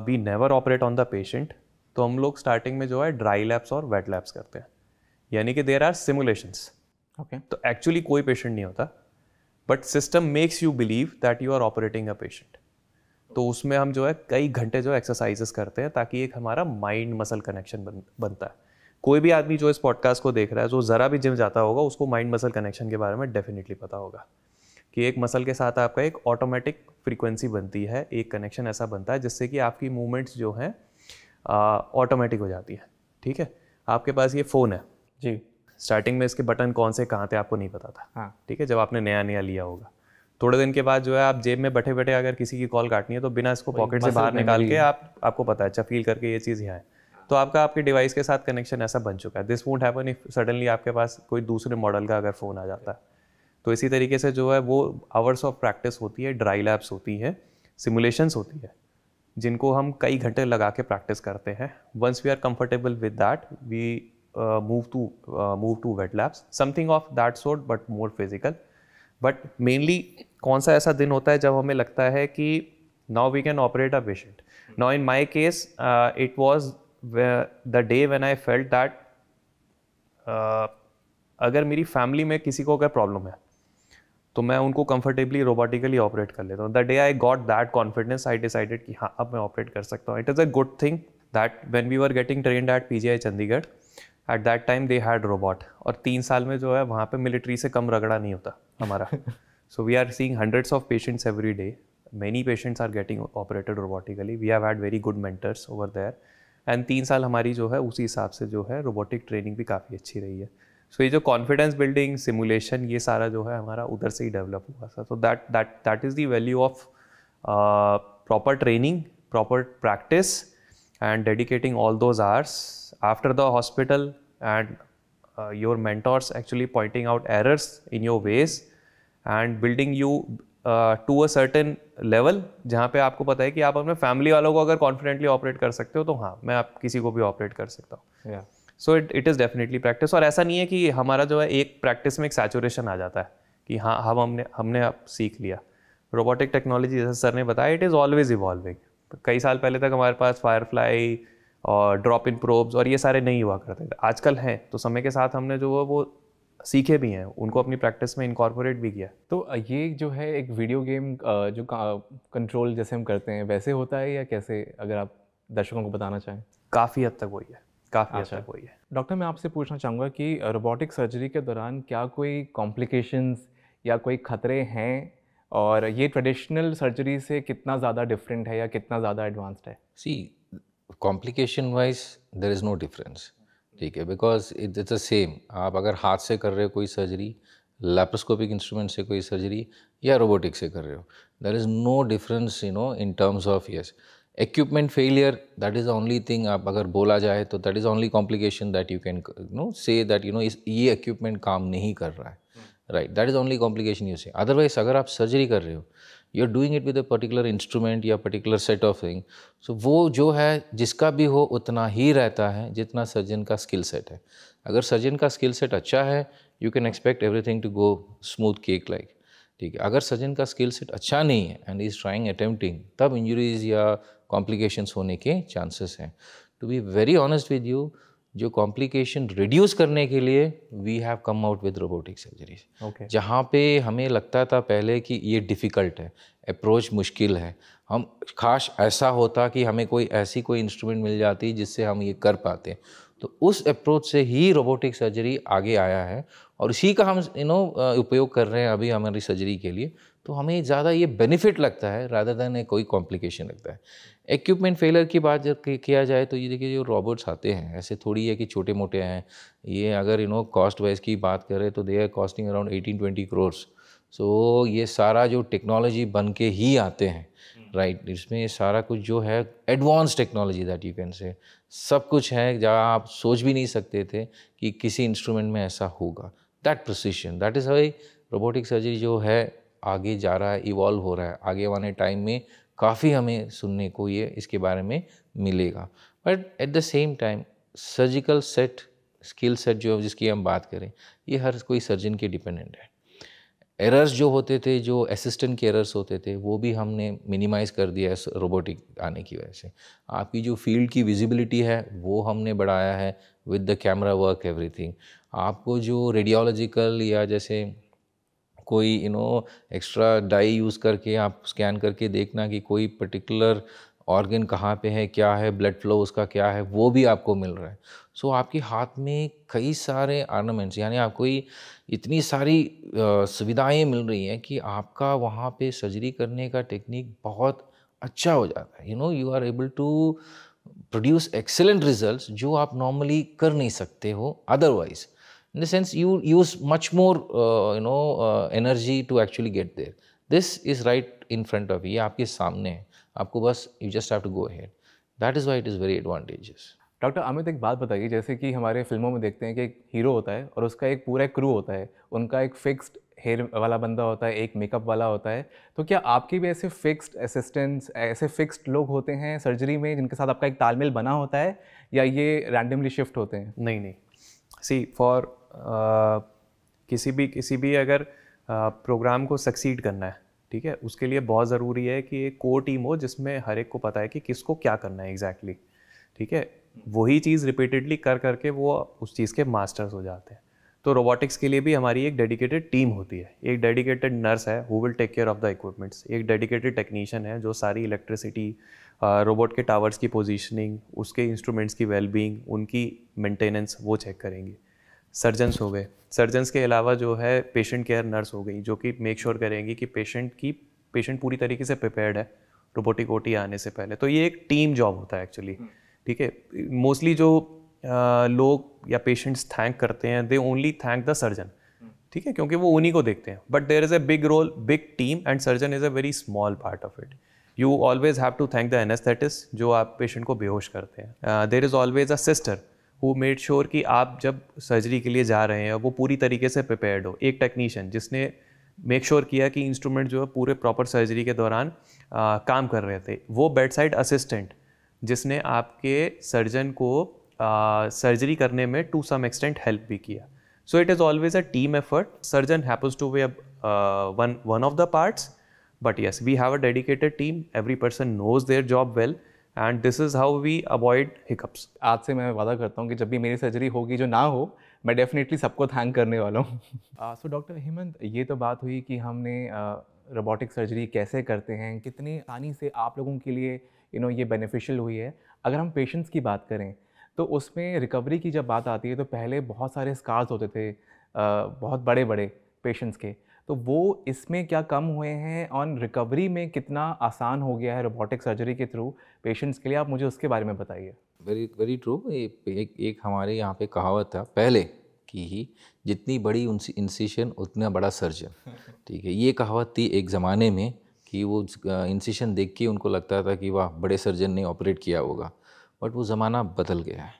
we never operate on the patient. तो हम लोग स्टार्टिंग में जो है ड्राई लैब्स और वेट लैब्स करते हैं, यानी कि देयर आर सिमुलेशंस. ओके. तो एक्चुअली कोई पेशेंट नहीं होता, but system makes you believe that you are operating a patient. तो उसमें हम जो है कई घंटे जो एक्सरसाइजेस करते हैं, ताकि एक हमारा माइंड मसल कनेक्शन बनता है. कोई भी आदमी जो इस पॉडकास्ट को देख रहा है, जो ज़रा भी जिम जाता होगा, उसको माइंड मसल कनेक्शन के बारे में डेफिनेटली पता होगा कि एक मसल के साथ आपका एक ऑटोमेटिक फ्रीक्वेंसी बनती है, एक कनेक्शन ऐसा बनता है जिससे कि आपकी मूवमेंट्स जो हैं ऑटोमेटिक हो जाती है. ठीक है, आपके पास ये फ़ोन है जी, स्टार्टिंग में इसके बटन कौन से कहाँ थे आपको नहीं पता था. हाँ. ठीक है, जब आपने नया नया लिया होगा, थोड़े दिन के बाद जो है आप जेब में बैठे बैठे अगर किसी की कॉल काटनी है, तो बिना इसको पॉकेट से बाहर निकाल के आपको पता है, अच्छा फील करके ये चीज़ यहाँ है, तो आपका आपके डिवाइस के साथ कनेक्शन ऐसा बन चुका है. This won't happen if suddenly आपके पास कोई दूसरे मॉडल का अगर फ़ोन आ जाता है. तो इसी तरीके से जो है वो आवर्स ऑफ प्रैक्टिस होती है, ड्राई लैब्स होती है, सिमुलेशंस होती है, जिनको हम कई घंटे लगा के प्रैक्टिस करते हैं. Once we are comfortable with that, we move to wet labs, something of that sort but more physical. But mainly कौन सा ऐसा दिन होता है जब हमें लगता है कि now we can operate a patient. Now in my case it was the day when I felt that अगर मेरी फैमिली में किसी को अगर प्रॉब्लम है तो मैं उनको कंफर्टेबली रोबोटिकली ऑपरेट कर लेता हूँ. The day I got that confidence, I decided कि हाँ अब मैं ऑपरेट कर सकता हूँ. It is a good thing that when we were getting trained at PGI Chandigarh, at that time they had robot. और 3 साल में जो है वहाँ पे मिलिट्री से कम रगड़ा नहीं होता हमारा. So we are seeing hundreds of patients every day. Many patients are getting operated robotically. We have had very good mentors over there, and 3 साल हमारी जो है उसी हिसाब से जो है रोबोटिक ट्रेनिंग भी काफ़ी अच्छी रही है. सो ये जो कॉन्फिडेंस बिल्डिंग, सिमुलेशन, ये सारा जो है हमारा उधर से ही डेवलप हुआ था. तो that is the value of proper training, proper practice, and dedicating all those hours after the hospital, and your mentors actually pointing out errors in your ways and building you to a certain level जहाँ पे आपको पता है कि आप अपने family वालों को अगर कॉन्फिडेंटली ऑपरेट कर सकते हो, तो हाँ मैं आप किसी को भी ऑपरेट कर सकता हूँ. सो इट इज़ डेफिनेटली प्रैक्टिस. और ऐसा नहीं है कि हमारा जो है एक प्रैक्टिस में एक सैचुरेशन आ जाता है कि हाँ हमने अब सीख लिया. रोबोटिक टेक्नोलॉजी जैसे सर ने बताया, इट इज़ ऑलवेज इवॉल्विंग. कई साल पहले तक हमारे पास फायरफ्लाई और ड्रॉप इन प्रोब्स और ये सारे नहीं हुआ करते थे. आजकल हैं, तो समय के साथ हमने जो वो सीखे भी हैं, उनको अपनी प्रैक्टिस में इनकॉर्पोरेट भी किया. तो ये जो है एक वीडियो गेम जो कंट्रोल जैसे हम करते हैं वैसे होता है या कैसे, अगर आप दर्शकों को बताना चाहें? काफ़ी हद तक वही है, काफ़ी हद तक वही है। डॉक्टर, मैं आपसे पूछना चाहूँगा कि रोबोटिक सर्जरी के दौरान क्या कोई कॉम्प्लिकेशंस या कोई खतरे हैं, और ये ट्रेडिशनल सर्जरी से कितना ज़्यादा डिफरेंट है या कितना ज़्यादा एडवांस्ड है? See complication wise there is no difference, ठीक है, बिकॉज इट्स द सेम। आप अगर हाथ से कर रहे हो कोई सर्जरी, लैप्रोस्कोपिक इंस्ट्रूमेंट से कोई सर्जरी, या रोबोटिक से कर रहे हो, there is no difference in terms of yes equipment failure. That is the only thing, आप अगर बोला जाए तो that is only complication that you can say that ये इक्विपमेंट काम नहीं कर रहा है, right, that is only complication you say. Otherwise अगर आप सर्जरी कर रहे हो, you are doing it with a particular instrument या particular set of thing, so वो जो है जिसका भी हो उतना ही रहता है जितना सर्जन का स्किल सेट है। अगर सर्जन का स्किल सेट अच्छा है, you can expect everything to go smooth cake like, ठीक है। अगर सर्जन का स्किल सेट अच्छा नहीं है एंड इज़ ट्राइंग अटेम्प्टिंग, तब इंजरीज या कॉम्प्लिकेशंस होने के चांसेस हैं। To be very honest with you, जो कॉम्प्लिकेशन रिड्यूस करने के लिए we have come out with robotic surgeries. जहाँ पे हमें लगता था पहले कि ये डिफ़िकल्ट है, अप्रोच मुश्किल है, हम काश ऐसा होता कि हमें कोई इंस्ट्रूमेंट मिल जाती जिससे हम ये कर पाते, तो उस अप्रोच से ही रोबोटिक सर्जरी आगे आया है और इसी का हम उपयोग कर रहे हैं अभी हमारी सर्जरी के लिए। तो हमें ज़्यादा ये बेनिफिट लगता है रादर देन कोई कॉम्प्लिकेशन लगता है। इक्विपमेंट फेलियर की बात जब किया जाए तो ये देखिए, जो रोबोट्स आते हैं ऐसे थोड़ी है कि छोटे मोटे हैं। ये अगर कॉस्ट वाइज की बात करें तो they are costing around 18-20 crores. So ये सारा जो टेक्नोलॉजी बन के ही आते हैं, राइट, इसमें सारा कुछ जो है advance technology that you can से, सब कुछ है जहाँ आप सोच भी नहीं सकते थे कि किसी इंस्ट्रूमेंट में ऐसा होगा। That precision, that is how robotic surgery जो है आगे जा रहा है, इवॉल्व हो रहा है। आगे वाले टाइम में काफ़ी हमें सुनने को ये इसके बारे में मिलेगा। But at the same time surgical set, skill set जो जिसकी हम बात करें, ये हर कोई सर्जन के डिपेंडेंट है। एरर्स जो होते थे, जो असिस्टेंट के एरर्स होते थे, वो भी हमने मिनिमाइज़ कर दिया है रोबोटिक आने की वजह से। आपकी जो फील्ड की विजिबिलिटी है वो हमने बढ़ाया है with the camera work everything. आपको जो रेडियोलॉजिकल या जैसे कोई एक्स्ट्रा डाई यूज़ करके आप स्कैन करके देखना कि कोई पर्टिकुलर ऑर्गन कहाँ पे है, क्या है, ब्लड फ्लो उसका क्या है, वो भी आपको मिल रहा है। सो आपके हाथ में कई सारे ऑर्नामेंट्स, यानी आपको इतनी सारी सुविधाएं मिल रही हैं कि आपका वहाँ पे सर्जरी करने का टेक्निक बहुत अच्छा हो जाता है। You are able to produce excellent results जो आप नॉर्मली कर नहीं सकते हो otherwise. In the sense you use much more energy to actually get there. This is right in front of you, ये आपके सामने है, आपको बस you just have to go ahead. That is why it is very advantageous. Doctor Amit, एक बात बताइए, जैसे कि हमारे फिल्मों में देखते हैं कि एक हीरो होता है और उसका एक पूरा क्रू होता है, उनका एक फिक्स्ड हेयर वाला बंदा होता है, एक मेकअप वाला होता है, तो क्या आपकी भी ऐसे फिक्स्ड असिस्टेंट्स, ऐसे फिक्स्ड लोग होते हैं सर्जरी में जिनके साथ आपका एक तालमेल बना होता है, या ये रैंडमली शिफ्ट होते हैं? नहीं, सी फॉर किसी भी अगर प्रोग्राम को सक्सीड करना है, ठीक है, उसके लिए बहुत ज़रूरी है कि एक कोर टीम हो जिसमें हर एक को पता है कि किसको क्या करना है एग्जैक्टली, ठीक है। वही चीज़ रिपीटेडली कर करके वो उस चीज़ के मास्टर्स हो जाते हैं। तो रोबोटिक्स के लिए भी हमारी एक डेडिकेटेड टीम होती है, एक डेडिकेटेड नर्स है who will take care of the equipments, एक डेडिकेटेड टेक्नीशियन है जो सारी इलेक्ट्रिसिटी, रोबोट के टावर्स की पोजीशनिंग, उसके इंस्ट्रूमेंट्स की वेलबींग, उनकी मेंटेनेंस वो चेक करेंगे। सर्जन्स हो गए, सर्जन्स के अलावा जो है पेशेंट केयर नर्स हो गई, जो कि मेक श्योर करेंगी कि पेशेंट पूरी तरीके से प्रिपेयर्ड है रोबोटिक ओटी आने से पहले। तो ये एक टीम जॉब होता है एक्चुअली, ठीक है। मोस्टली जो लोग या पेशेंट्स थैंक करते हैं, they only thank the surgeon, ठीक है, क्योंकि वो उन्हीं को देखते हैं। But there is a big role, big team, and surgeon is a very small part of it. You always have to thank the anaesthetist जो आप पेशेंट को बेहोश करते हैं। There is always a sister who made sure कि आप जब surgery के लिए जा रहे हैं वो पूरी तरीके से प्रिपेयर्ड हो। एक टेक्नीशियन जिसने मेक श्योर किया कि इंस्ट्रूमेंट जो है पूरे प्रॉपर सर्जरी के दौरान काम कर रहे थे। वो बेड साइड असिस्टेंट जिसने आपके सर्जन को सर्जरी करने में टू सम एक्सटेंट हेल्प भी किया। So it is always a team effort. Surgeon happens to be one of the parts, but yes we have a dedicated team, every person knows their job well, and this is how we avoid hiccups. आज से मैं वादा करता हूँ कि जब भी मेरी सर्जरी होगी, जो ना हो, मैं डेफिनेटली सबको थैंक करने वाला हूँ। सो डॉक्टर हेमंत, ये तो बात हुई कि हमने रोबोटिक सर्जरी कैसे करते हैं, कितनी आसानी से आप लोगों के लिए ये बेनिफिशियल हुई है। अगर हम पेशेंट्स की बात करें तो उसमें रिकवरी की जब बात आती है तो पहले बहुत सारे स्कार्स होते थे बहुत बड़े-बड़े पेशेंट्स के, तो वो इसमें क्या कम हुए हैं और रिकवरी में कितना आसान हो गया है रोबोटिक सर्जरी के थ्रू पेशेंट्स के लिए, आप मुझे उसके बारे में बताइए। Very very true. एक हमारे यहाँ पे कहावत था पहले कि ही, जितनी बड़ी इंसिशन उतना बड़ा सर्जन। ठीक है, ये कहावत थी एक ज़माने में कि वो इंसिशन देख के उनको लगता था कि वाह बड़े सर्जन ने ऑपरेट किया होगा। बट वो ज़माना बदल गया है।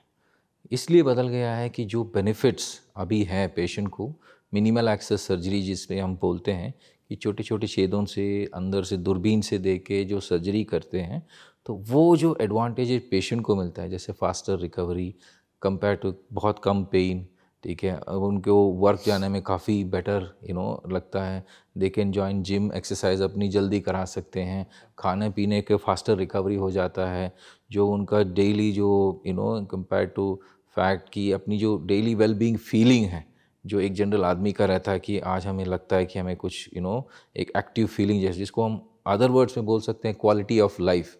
इसलिए बदल गया है कि जो बेनिफिट्स अभी हैं पेशेंट को, मिनिमल एक्सेस सर्जरी जिसमें हम बोलते हैं कि छोटे छोटे छेदों से अंदर से दूरबीन से देख के जो सर्जरी करते हैं, तो वो जो एडवांटेज पेशेंट को मिलता है, जैसे फास्टर रिकवरी कंपेयर टू बहुत कम पेन, ठीक है, अब उनको वर्क जाने में काफ़ी बेटर लगता है। They can join gym, exercise अपनी जल्दी करा सकते हैं, खाने पीने के फास्टर रिकवरी हो जाता है, जो उनका डेली जो कंपेयर टू फैक्ट कि अपनी जो डेली वेलबींग फीलिंग है जो एक जनरल आदमी का रहता है कि आज हमें लगता है कि हमें कुछ एक एक्टिव फीलिंग जैसे जिसको हम अदर वर्ड्स में बोल सकते हैं क्वालिटी ऑफ लाइफ,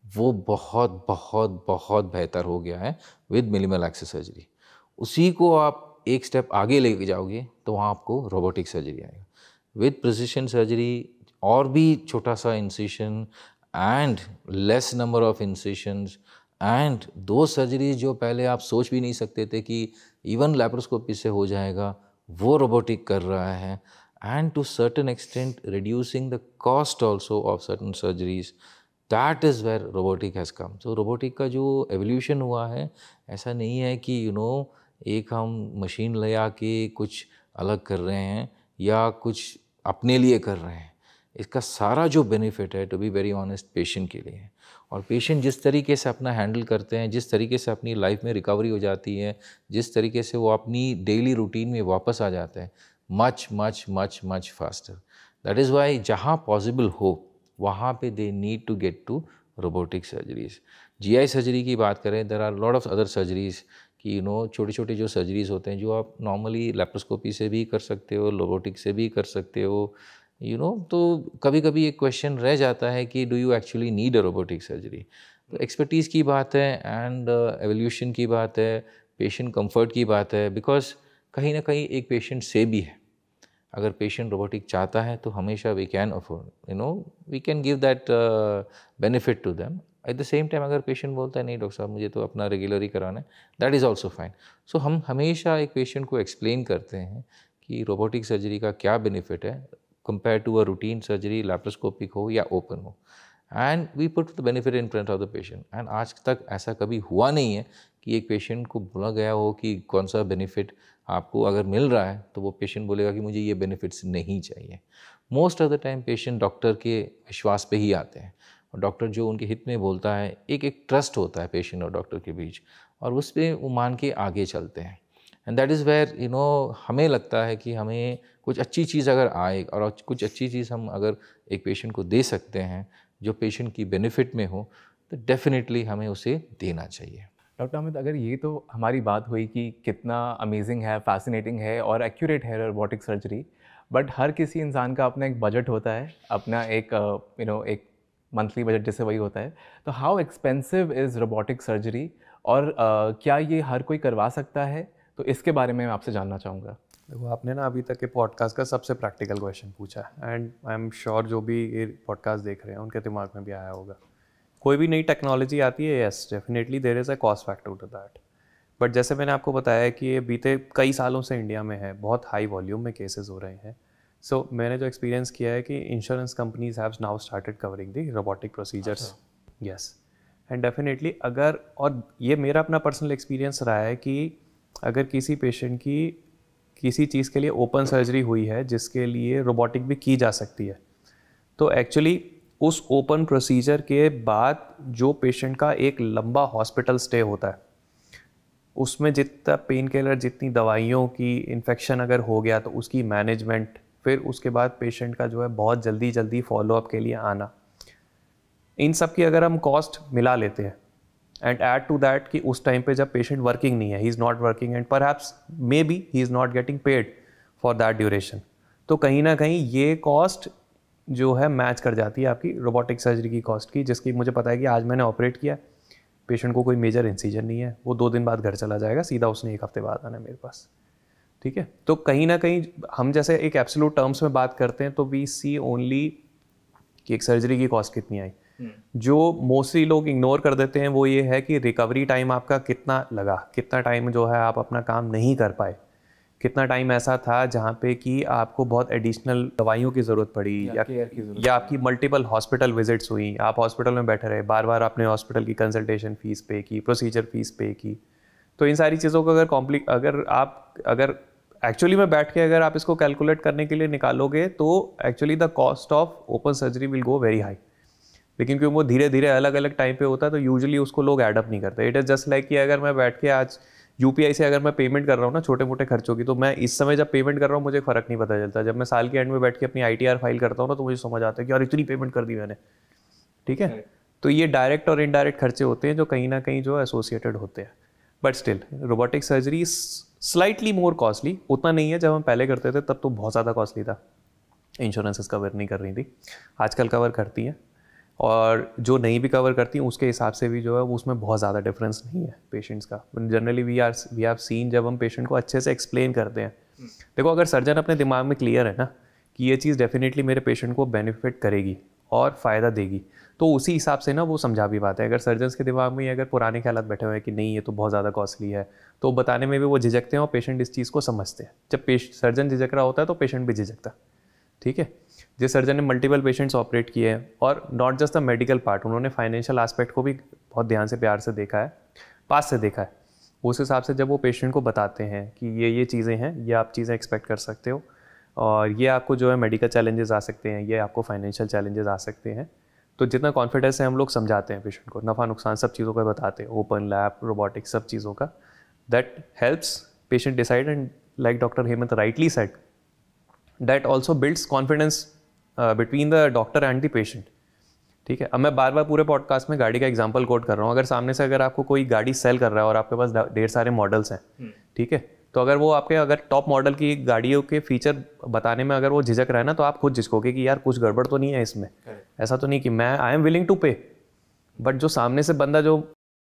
वो बहुत बहुत बहुत बेहतर हो गया है विद मिनिमल एक्सेस सर्जरी। उसी को आप एक स्टेप आगे लेके जाओगे तो वहाँ आपको रोबोटिक सर्जरी आएगा विद प्रिसिशन सर्जरी, और भी छोटा सा incision and less number of incisions and दो सर्जरीज जो पहले आप सोच भी नहीं सकते थे कि इवन लैप्रोस्कोपी से हो जाएगा, वो रोबोटिक कर रहा है। And to certain extent reducing the cost also of certain surgeries, that is where robotic has come. So robotic का जो एवोल्यूशन हुआ है, ऐसा नहीं है कि एक हम मशीन ले आके कुछ अलग कर रहे हैं या कुछ अपने लिए कर रहे हैं। इसका सारा जो बेनिफिट है, to be very honest, patient के लिए है। और पेशेंट जिस तरीके से अपना हैंडल करते हैं, जिस तरीके से अपनी लाइफ में रिकवरी हो जाती है, जिस तरीके से वो अपनी डेली रूटीन में वापस आ जाते हैं, much much much much faster. That is why जहाँ पॉसिबल हो वहाँ पे they need to get to robotic surgeries. GI surgery की बात करें, there are lot of other surgeries कि छोटे छोटे जो सर्जरीज होते हैं जो आप नॉर्मली लैप्रोस्कोपी से भी कर सकते हो, रोबोटिक से भी कर सकते हो, तो कभी कभी एक क्वेश्चन रह जाता है कि do you actually need a robotic surgery. तो एक्सपर्टीज़ की बात है एंड एवोल्यूशन की बात है, पेशेंट कंफर्ट की बात है, बिकॉज कहीं ना कहीं एक पेशेंट से भी है। अगर पेशेंट रोबोटिक चाहता है तो हमेशा we can afford, we can give that benefit to them. At the same time अगर पेशेंट बोलता है नहीं डॉक्टर साहब मुझे तो अपना रेगुलर ही कराना है, दैट इज़ ऑल्सो फाइन। सो हम हमेशा एक पेशेंट को एक्सप्लेन करते हैं कि रोबोटिक सर्जरी का क्या बेनिफिट है compare to a routine surgery, laparoscopic हो या ओपन हो, and we put the benefit in front of the patient. And आज तक ऐसा कभी हुआ नहीं है कि एक पेशेंट को बोला गया हो कि कौन सा बेनिफिट आपको अगर मिल रहा है तो वो पेशेंट बोलेगा कि मुझे ये बेनिफिट्स नहीं चाहिए। Most of the time patient doctor के विश्वास पे ही आते हैं, और डॉक्टर जो उनके हित में बोलता है, एक ट्रस्ट होता है पेशेंट और डॉक्टर के बीच, और उस पर वो मान के आगे चलते हैं। एंड दैट इज़ वेयर हमें लगता है कि हमें कुछ अच्छी चीज़ अगर आए और कुछ अच्छी चीज़ हम अगर एक पेशेंट को दे सकते हैं जो पेशेंट की बेनिफिट में हो, तो डेफिनेटली हमें उसे देना चाहिए। डॉक्टर अमित, अगर ये तो हमारी बात हुई कि कितना अमेजिंग है, फैसिनेटिंग है और एक्यूरेट है रोबोटिक सर्जरी, बट हर किसी इंसान का अपना एक बजट होता है, अपना एक एक मंथली बजट जैसे वही होता है। तो how expensive is robotic surgery, और क्या ये हर कोई करवा सकता है? तो इसके बारे में मैं आपसे जानना चाहूँगा। देखो, आपने ना अभी तक के पॉडकास्ट का सबसे प्रैक्टिकल क्वेश्चन पूछा, एंड आई एम श्योर जो भी ये पॉडकास्ट देख रहे हैं उनके दिमाग में भी आया होगा। कोई भी नई टेक्नोलॉजी आती है, yes definitely there is a cost factor to that, but जैसे मैंने आपको बताया कि ये बीते कई सालों से इंडिया में है, बहुत हाई वॉल्यूम में केसेस हो रहे हैं। सो मैंने जो एक्सपीरियंस किया है कि insurance companies have now started covering the robotic procedures, yes, and definitely अगर, और ये मेरा अपना पर्सनल एक्सपीरियंस रहा है कि अगर किसी पेशेंट की किसी चीज़ के लिए ओपन सर्जरी हुई है जिसके लिए रोबोटिक भी की जा सकती है, तो एक्चुअली उस ओपन प्रोसीजर के बाद जो पेशेंट का एक लंबा हॉस्पिटल स्टे होता है, उसमें जितना पेन किलर, जितनी दवाइयों की, इन्फेक्शन अगर हो गया तो उसकी मैनेजमेंट, फिर उसके बाद पेशेंट का जो है बहुत जल्दी जल्दी फॉलोअप के लिए आना, इन सब की अगर हम कॉस्ट मिला लेते हैं एंड ऐड टू दैट कि उस टाइम पे जब पेशेंट वर्किंग नहीं है, he is not working and perhaps may be he is not getting paid for that duration, तो कहीं ना कहीं ये कॉस्ट जो है मैच कर जाती है आपकी रोबोटिक सर्जरी की कॉस्ट की, जिसकी मुझे पता है कि आज मैंने ऑपरेट किया, पेशेंट को कोई मेजर इंसिजन नहीं है, वो 2 दिन बाद घर चला जाएगा, सीधा उसने 1 हफ्ते बाद आना है मेरे पास, ठीक है। तो कहीं ना कहीं हम जैसे एक एब्सोल्यूट टर्म्स में बात करते हैं तो वी सी ओनली कि एक सर्जरी की कॉस्ट कितनी आई। जो मोस्टली लोग इग्नोर कर देते हैं वो ये है कि रिकवरी टाइम आपका कितना लगा, कितना टाइम जो है आप अपना काम नहीं कर पाए, कितना टाइम ऐसा था जहाँ पे कि आपको बहुत एडिशनल दवाइयों की ज़रूरत पड़ी या आपकी मल्टीपल हॉस्पिटल विजिट्स हुई, आप हॉस्पिटल में बैठे रहे, बार बार आपने हॉस्पिटल की कंसल्टेशन फ़ीस पे की, प्रोसीजर फ़ीस पे की। तो इन सारी चीज़ों को अगर एक्चुअली में बैठ के अगर आप इसको कैलकुलेट करने के लिए निकालोगे तो actually the cost of open surgery will go very high. लेकिन क्योंकि वो धीरे धीरे अलग अलग टाइम पे होता है तो यूजुअली उसको लोग एडअप नहीं करते। इट इज़ जस्ट लाइक कि अगर मैं बैठ के आज यूपीआई से अगर मैं पेमेंट कर रहा हूँ ना छोटे मोटे खर्चों की, तो मैं इस समय जब पेमेंट कर रहा हूँ मुझे फ़र्क नहीं पता चलता। जब मैं साल के एंड में बैठ के अपनी आईटीआर फाइल करता हूँ ना तो मुझे समझ आता है कि यार इतनी पेमेंट कर दी मैंने, ठीक है। तो ये डायरेक्ट और इनडायरेक्ट खर्चे होते हैं जो कहीं ना कहीं जो एसोसिएटेड होते हैं। But still robotic surgery slightly more costly, उतना नहीं है। जब हम पहले करते थे तब तो बहुत ज़्यादा कॉस्टली था, इंश्योरेंसेस कवर नहीं कर रही थी, आजकल कवर करती हैं। और जो नहीं भी कवर करती हैं उसके हिसाब से भी जो है वो उसमें बहुत ज़्यादा डिफरेंस नहीं है पेशेंट्स का। जनरली वी हैव सीन, जब हम पेशेंट को अच्छे से एक्सप्लेन करते हैं, देखो अगर सर्जन अपने दिमाग में क्लियर है ना कि ये चीज़ डेफिनेटली मेरे पेशेंट को बेनिफिट करेगी और फ़ायदा देगी, तो उसी हिसाब से ना वो समझा भी पाते हैं। अगर सर्जन्स के दिमाग में अगर पुराने ख्यालात बैठे हुए हैं कि नहीं ये तो बहुत ज़्यादा कॉस्टली है, तो बताने में भी वो झिझकते हैं और पेशेंट इस चीज़ को समझते हैं। जब सर्जन झिझक रहा होता है तो पेशेंट भी झिझकता है, ठीक है। जिस सर्जन ने मल्टीपल पेशेंट्स ऑपरेट किए हैं और not just the medical part, उन्होंने फाइनेंशियल एस्पेक्ट को भी बहुत ध्यान से प्यार से देखा है, पास से देखा है, उस हिसाब से जब वो पेशेंट को बताते हैं कि ये चीज़ें हैं, ये आप चीज़ें एक्सपेक्ट कर सकते हो और ये आपको जो है मेडिकल चैलेंजेस आ सकते हैं, ये आपको फाइनेंशियल चैलेंजेस आ सकते हैं, तो जितना कॉन्फिडेंस से हम लोग समझाते हैं पेशेंट को, नफ़ा नुकसान सब चीज़ों का बताते हैं, ओपन लैब, रोबोटिक्स, सब चीज़ों का, that helps patient decide. And like doctor Hemant rightly said, that also builds confidence between the doctor and the patient, ठीक है। अब मैं बार बार पूरे पॉडकास्ट में गाड़ी का एग्जांपल कोट कर रहा हूँ। अगर सामने से अगर आपको कोई गाड़ी सेल कर रहा है और आपके पास ढेर सारे मॉडल्स हैं, ठीक है, तो अगर वो आपके अगर टॉप मॉडल की गाड़ियों के फीचर बताने में अगर वो झिझक रहा है ना, तो आप खुद झिझकोगे कि यार कुछ गड़बड़ तो नहीं है इसमें, ऐसा तो नहीं कि मैं आई एम विलिंग टू पे, बट जो सामने से बंदा जो